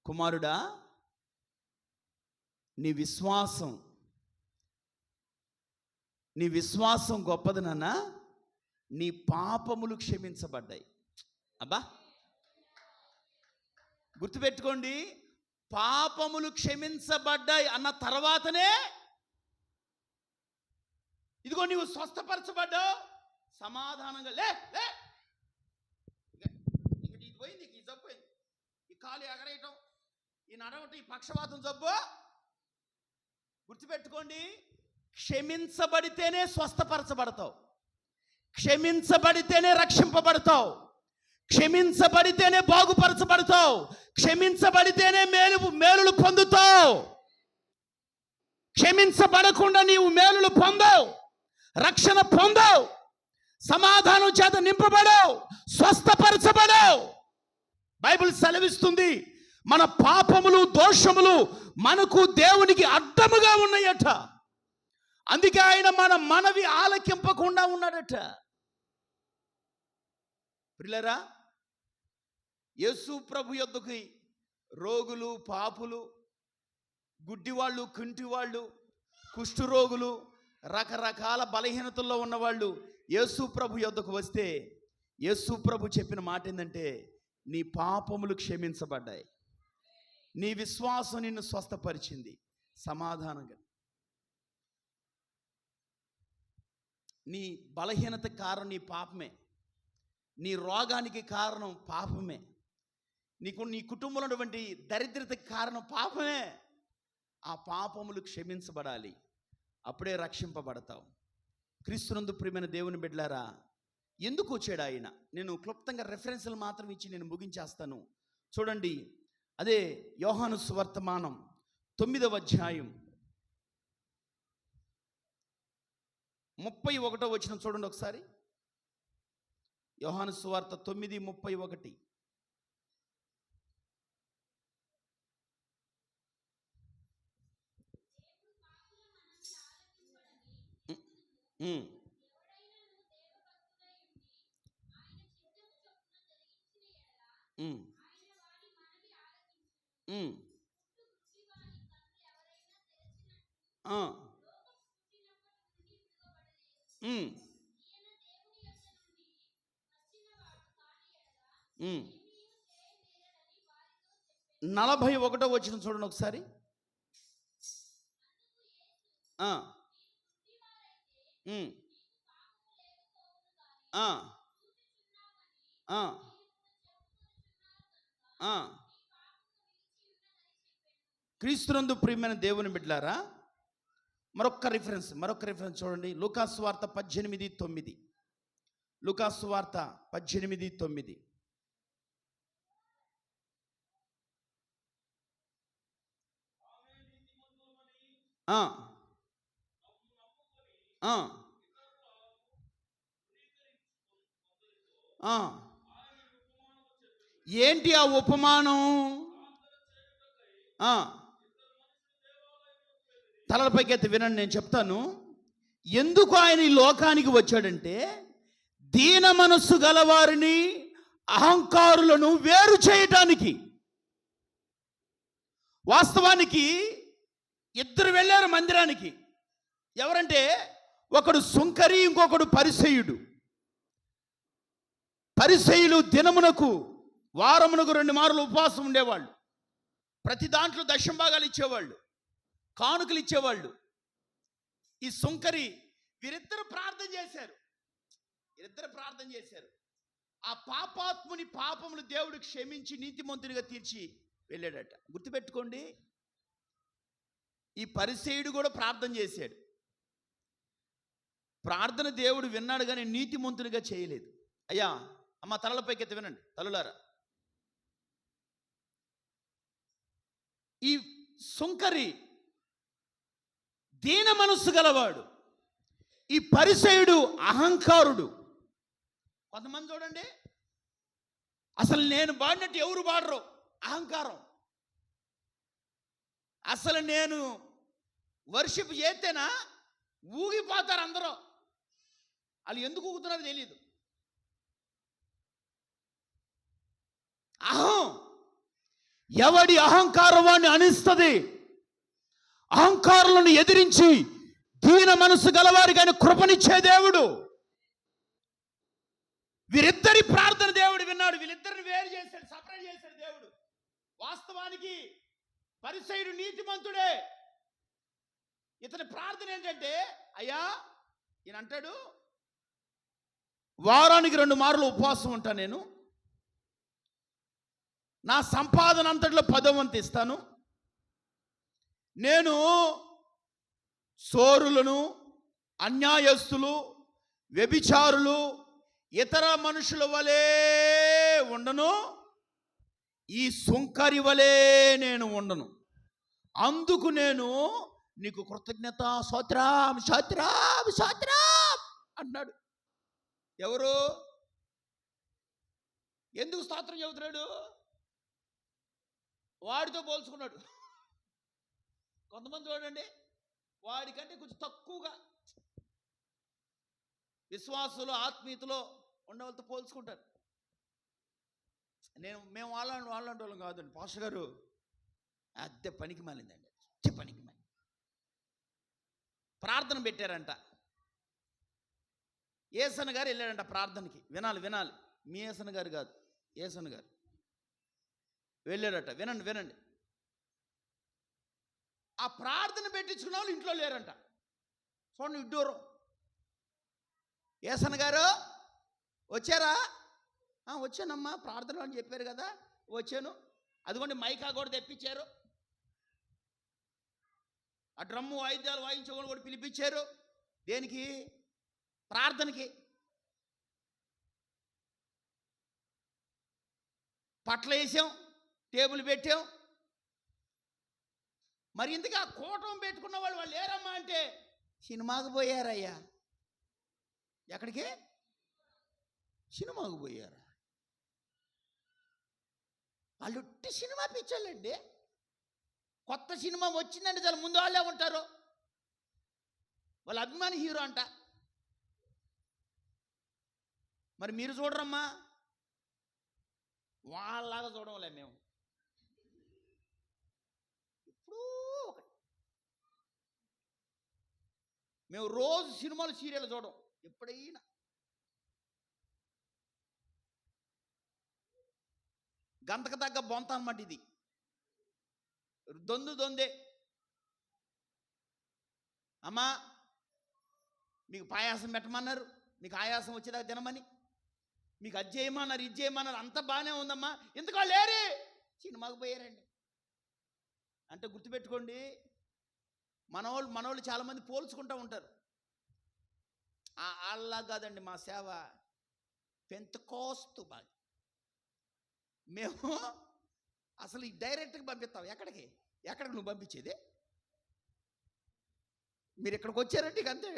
కుమారుడా, నీ విశ్వాసం గొప్పది నాన్న, నీ పాపములు క్షమించబడ్డాయి. అబ్బా, గుర్తుపెట్టుకోండి, పాపములు క్షమించబడ్డాయి అన్న తర్వాతనే ఇదిగో నీవు స్వస్థపరచబడ్డావు, సమాధానంగా లే. ఇది పోయింది, ఈ జబ్బు పోయింది, ఈ కాలు ఎగరేయటం, ఈ నడవటం, ఈ పక్షవాతం జబ్బు. గుర్తుపెట్టుకోండి, క్షమించబడితేనే స్వస్థపరచబడతావు, క్షమించబడితేనే రక్షింపబడతావు, క్షమించబడితేనే బాగుపరచబడతావు, క్షమించబడితేనే మేలులు పొందుతావు. క్షమించబడకుండా నీవు మేలులు పొందవు, రక్షణ పొందవు, సమాధానం చేత నింపబడవు, స్వస్థపరచబడవు. బైబిల్ సెలవిస్తుంది, మన పాపములు దోషములు మనకు దేవునికి అడ్డముగా ఉన్నాయట. అందుకే ఆయన మన మనవి ఆలకింపకుండా ఉన్నాడట. ప్రియులారా, యేసు ప్రభు యొద్దకు రోగులు, పాపులు, గుడ్డివాళ్ళు, కుంటివాళ్ళు, కుష్ఠరోగులు, రకరకాల బలహీనతల్లో ఉన్నవాళ్ళు యేసు ప్రభు యొద్దకు వస్తే యేసు ప్రభు చెప్పిన మాట ఏంటంటే, నీ పాపములు క్షమించబడ్డాయి, నీ విశ్వాసం నిన్ను స్వస్థపరిచింది, సమాధానంగా. నీ బలహీనత కారణం నీ పాపమే, నీ రోగానికి కారణం పాపమే, నీ కుటుంబంలో ఉన్నటువంటి దరిద్రతకి కారణం పాపమే. ఆ పాపములు క్షమించబడాలి, అప్పుడే రక్షింపబడతావు. క్రీస్తునందు ప్రియమైన దేవుని బిడ్డలారా, ఎందుకు వచ్చాడు ఆయన? నేను క్లుప్తంగా రెఫరెన్స్లు మాత్రం ఇచ్చి నేను ముగించేస్తాను. చూడండి, అదే యోహాను సువర్తమానం 9వ అధ్యాయం 31వ వచనం చూడండి ఒకసారి. యోహాను సువార్త 9:31. Mm. 41వ వచనం చూడండి ఒకసారి. ఆ, క్రీస్తునందు ప్రియమైన దేవుని బిడ్డలారా, మరొక రిఫరెన్స్ చూడండి. లూకాసు వార్త 18:9. లూకాసు వార్త 18:9. ఏంటి ఆ ఉపమానం? తలలపైకి వినండి, నేను చెప్తాను. ఎందుకు ఆయన ఈ లోకానికి వచ్చాడంటే దీన మనస్సు గలవారిని, అహంకారులను వేరు చేయటానికి. వాస్తవానికి ఇద్దరు వెళ్ళారు మందిరానికి. ఎవరంటే ఒకడు సుంకరి, ఇంకొకడు పరిసయ్యుడు. పరిసయ్యులు దినమునకు, వారమునకు 2 మార్లు ఉపవాసం ఉండేవాళ్ళు. ప్రతి దాంట్లో దశంభాగాలు ఇచ్చేవాళ్ళు, కానుకలు ఇచ్చేవాళ్ళు. ఈ సుంకరి, వీరిద్దరు ప్రార్థన చేశారు. ఆ పాపాత్ముని పాపములు దేవుడు క్షమించి నీతిమంతునిగా తీర్చి వెళ్ళాడట. గుర్తుపెట్టుకోండి, ఈ పరిసయ్యుడు కూడా ప్రార్థన చేశాడు. ప్రార్థన దేవుడు విన్నాడు, కానీ నీతిమంతునిగా చేయలేదు. అయ్యా అమ్మ, తలలపైకి వినండి తల్లులారా. ఈ సుంకరి దీన మనస్సు గలవాడు, ఈ పరిసయ్యుడు అహంకారుడు. కొంతమంది చూడండి, అసలు నేను పాడినట్టు ఎవరు పాడరు, అహంకారం. అసలు నేను వర్షిప్ చేస్తేనా ఊగిపోతారు అందరూ. వాళ్ళు ఎందుకు ఊగుతున్నారో తెలియదు. ఎవడి అహంకారం వాడిని అనిస్తుంది. అహంకారులను ఎదిరించి దీన మనసు గలవారికి ఆయన కృపనిచ్చే దేవుడు. వీరిద్దరి ప్రార్థన దేవుడు విన్నాడు. వీళ్ళిద్దరిని వేరు చేశాడు, సపరేట్ చేశాడు దేవుడు. వాస్తవానికి పరిసయ్యుడు నీతిమంతుడే. ఇతని ప్రార్థన ఏంటంటే, అయ్యా ఈయన అంటాడు, వారానికి 2 మార్లు ఉపవాసం ఉంటాను, నేను నా సంపాదన అంతట్లో 10వ వంతు ఇస్తాను, నేను సోరులను, అన్యాయస్తులు, వ్యభిచారులు, ఇతర మనుషుల వలె ఉండను, ఈ సుంకరి వలె నేను ఉండను. అందుకు నేను నీకు కృతజ్ఞత స్తోత్రం స్తోత్రం స్తోత్రం అన్నాడు. ఎవరు? ఎందుకు స్తోత్రం చెబుతున్నాడు? వాడితో పోల్చుకున్నాడు. కొంతమంది చూడండి, వాడికంటే కొంచెం తక్కువగా విశ్వాసులు, ఆత్మీయతలో ఉండవాళ్ళతో పోల్చుకుంటారు. మేము వాళ్ళంటి వాళ్ళం కాదండి. పాస్టర్ గారు అద్దె పనికి మాలిందండి, అద్దె పనికి మాలి. ప్రార్థన పెట్టారంట. ఏసన్న గారు వెళ్ళాడంట ప్రార్థనకి. వినాలి, మీ ఏసన్న గారు కాదు, ఏసన్న గారు వెళ్ళాడట. వినండి. ఆ ప్రార్థన పెట్టించుకున్న వాళ్ళు ఇంట్లో లేరంట. చూడండి విడ్డూరం. ఏసన్న గారు వచ్చారా? వచ్చానమ్మా, ప్రార్థన అని చెప్పారు కదా, వచ్చాను. అదిగోండి మైకా కూడా తెప్పించారు, ఆ డ్రమ్ము వాయిద్యాలు వాయించేవాళ్ళు కూడా పిలిపించారు. దేనికి? ప్రార్థనకి. పట్ల వేసాం, టేబుల్ పెట్టాం. మరి ఇంతగా కూటం పెట్టుకున్న వాళ్ళు లేరమ్మా అంటే సినిమాకు పోయారయ్యా. ఎక్కడికి? సినిమాకు పోయారు. వాళ్ళు ఒట్టి సినిమా పిచ్చోళ్ళండి. కొత్త సినిమా వచ్చిందంటే చాలా ముందు వాళ్ళే ఉంటారు. వాళ్ళ అభిమాని హీరో అంట. మరి మీరు చూడరమ్మా, వాళ్ళలాగా చూడడంలే మేము. ఇప్పుడు మేము రోజు సినిమాలు, సీరియల్ చూడం. ఎప్పుడైనా గంతకు తగ్గ బొంత అన్నమాట ఇది. దొందే. అమ్మా మీకు పాయాసం పెట్టమన్నారు, మీకు ఆయాసం వచ్చేదాకా తినమని. మీకు అది చేయమన్నారు, ఇది చేయమన్నారు, అంత బాగానే ఉందమ్మా, ఎందుకు వాళ్ళు లేరే సినిమాకు పోయారండి అంటే గుర్తుపెట్టుకోండి. మనోళ్ళు చాలామంది పోల్చుకుంటూ ఉంటారు. అలా కాదండి మా సేవ పెంతకోస్తు బాగా. మేము అసలు ఈ డైరెక్ట్గా పంపిస్తాం. ఎక్కడికి నువ్వు పంపించేది? మీరు ఇక్కడికి వచ్చారంటే ఇక అంతే,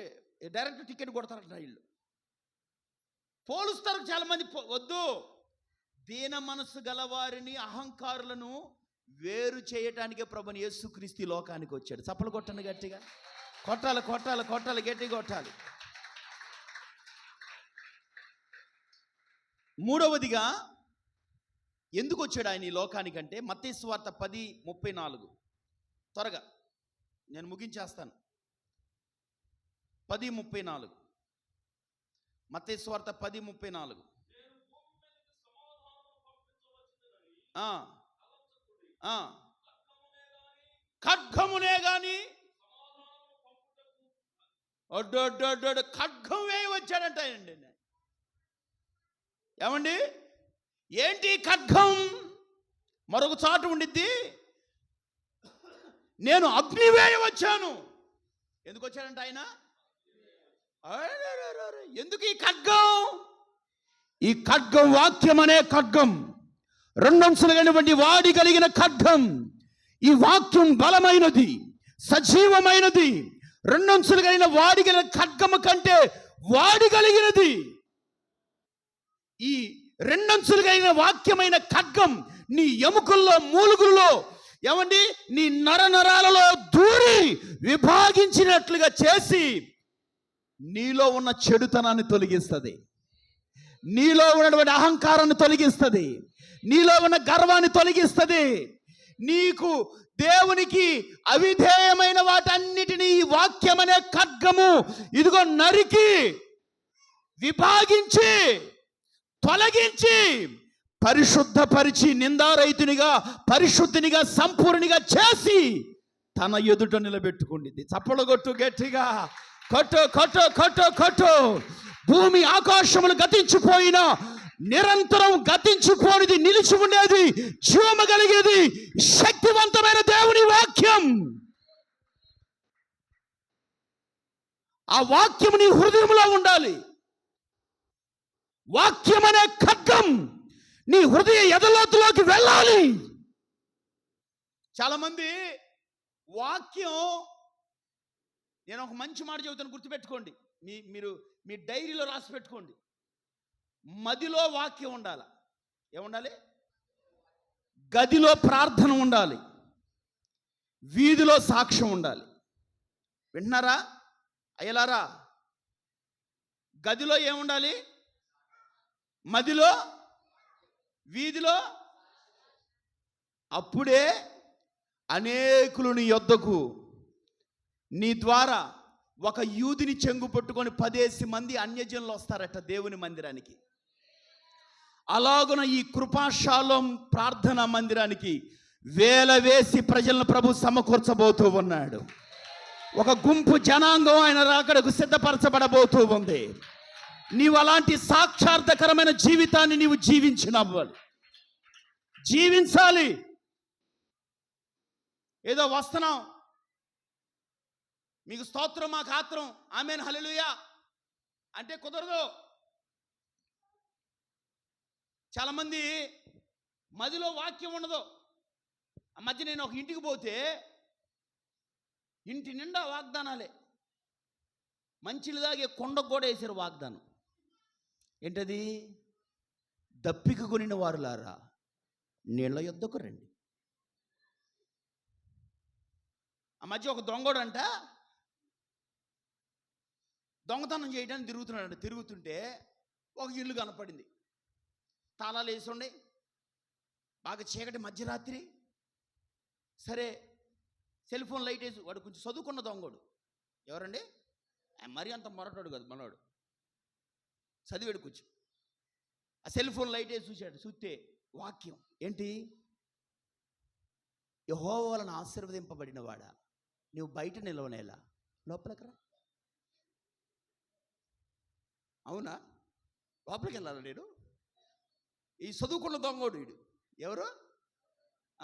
డైరెక్ట్ టికెట్ కొడతారంట వీళ్ళు. పోలుస్తారు చాలామంది. వద్దు. దీన మనసు గలవారిని, అహంకారులను వేరు చేయటానికే ప్రభుని యేసుక్రీస్తు లోకానికి వచ్చాడు. చప్పలు కొట్టండి గట్టిగా. కొట్టాలి గట్టిగా కొట్టాలి. మూడవదిగా ఎందుకు వచ్చాడు ఆయన ఈ లోకానికంటే మత్తయి సువార్త 10:34. త్వరగా నేను ముగించేస్తాను. 10:34 మత్తయి సువార్త 10:34. ఖడ్గమునే గాని ఖడ్గం వేయి వచ్చాడంట. ఏమండి ఏంటి ఖడ్గం? మరొక చాటు ఉండిద్ది, నేను అగ్ని వేయ వచ్చాను. ఎందుకు వచ్చాడంట ఆయన? ఎందుకు ఈ ఖడ్గం? ఈ ఖడ్గం వాక్యం అనే ఖడ్గం, రెండంచులు కలిగినటువంటి వాడి కలిగిన ఖడ్గం. ఈ వాక్యం బలమైనది, సజీవమైనది. రెండంచులు కలిగిన వాడి కలిగిన ఖడ్గము కంటే వాడి కలిగినది. ఈ రెండంచులు కలిగిన వాక్యమైన ఖడ్గం నీ ఎముకల్లో, మూలుగుల్లో, ఏమండి నీ నరనరాలలో దూరి విభాగించినట్లుగా చేసి నీలో ఉన్న చెడుతనాన్ని తొలగిస్తుంది, నీలో ఉన్నటువంటి అహంకారాన్ని తొలగిస్తుంది, నీలో ఉన్న గర్వాన్ని తొలగిస్తుంది. నీకు దేవునికి అవిధేయమైన వాటన్నిటినీ ఈ వాక్యం అనే ఖడ్గము ఇదిగో నరికి, విభాగించి, తొలగించి, పరిశుద్ధపరిచి, నిందారహితునిగా, పరిశుద్ధినిగా, సంపూర్ణిగా చేసి తన ఎదుట నిలబెట్టుకుంది. చప్పలు కొట్టు గట్టిగా. కొట్టు. భూమి ఆకాశములు గతించిపోయినా నిరంతరం గతించిపోనిది, నిలిచి ఉండేది, జీవము కలిగేది శక్తివంతమైన దేవుని వాక్యం. ఆ వాక్యం నీ హృదయంలో ఉండాలి. వాక్యం అనే ఖడ్గం నీ హృదయ ఎదలోతులోకి వెళ్ళాలి. చాలామంది వాక్యం, నేను ఒక మంచి మాట చెబుతాను, గుర్తుపెట్టుకోండి. మీరు మీ డైరీలో రాసి పెట్టుకోండి. మదిలో వాక్యం ఉండాలి. ఏముండాలి? గదిలో ప్రార్థన ఉండాలి, వీధిలో సాక్ష్యం ఉండాలి. వింటున్నారా అయ్యలారా? గదిలో ఏముండాలి? మదిలో, వీధిలో. అప్పుడే అనేకులు నీ యొద్దకు, నీ ద్వారా ఒక యూదుని చెంగు పట్టుకొని 10 మంది అన్యజనులు వస్తారట దేవుని మందిరానికి. అలాగున ఈ కృపాశాలం ప్రార్థనా మందిరానికి వేల వేసి ప్రజలను ప్రభు సమకూర్చబోతూ ఉన్నాడు. ఒక గుంపు జనాంగం ఆయన రాకడకు సిద్ధపరచబడబోతూ ఉంది. నీవు అలాంటి సాక్షార్థకరమైన జీవితాన్ని నీవు జీవించాలి. ఏదో వస్తున్నాం, మీకు స్తోత్రం, మాకు ఆత్రం, ఆమేన్ హల్లెలూయా అంటే కుదరదు. చాలామంది మదిలో వాక్యం ఉండదు. ఆ మధ్య నేను ఒక ఇంటికి పోతే ఇంటి నిండా వాగ్దానాలే. మంచిలు దాగే కొండకు కూడా వేసారు వాగ్దానం. ఏంటది? దప్పిక కొనిన వారులారా నీళ్ళ యొద్దకు రండి. ఆ మధ్య ఒక దొంగోడంట దొంగతనం చేయడానికి తిరుగుతుంటే ఒక ఇల్లు కనపడింది. తాళాలు వేసి ఉండే, బాగా చీకటి, మధ్యరాత్రి. సరే సెల్ ఫోన్ లైట్ వేసి, వాడు కొంచెం చదువుకున్న దొంగోడు. ఎవరండి? మరీ అంత మొరటోడు కాదు, మనోడు చదివాడు కొంచెం. ఆ సెల్ ఫోన్ లైట్ వేసి చూశాడు. చూస్తే వాక్యం ఏంటి? యెహోవా వలన ఆశీర్వదింపబడిన వాడా, నువ్వు బయట నిలవనేలా, లోపలికి రా. అవునా? లోపలికి వెళ్ళాలా నేను? ఈ చదువుకున్న దొంగోడు వీడు. ఎవరు?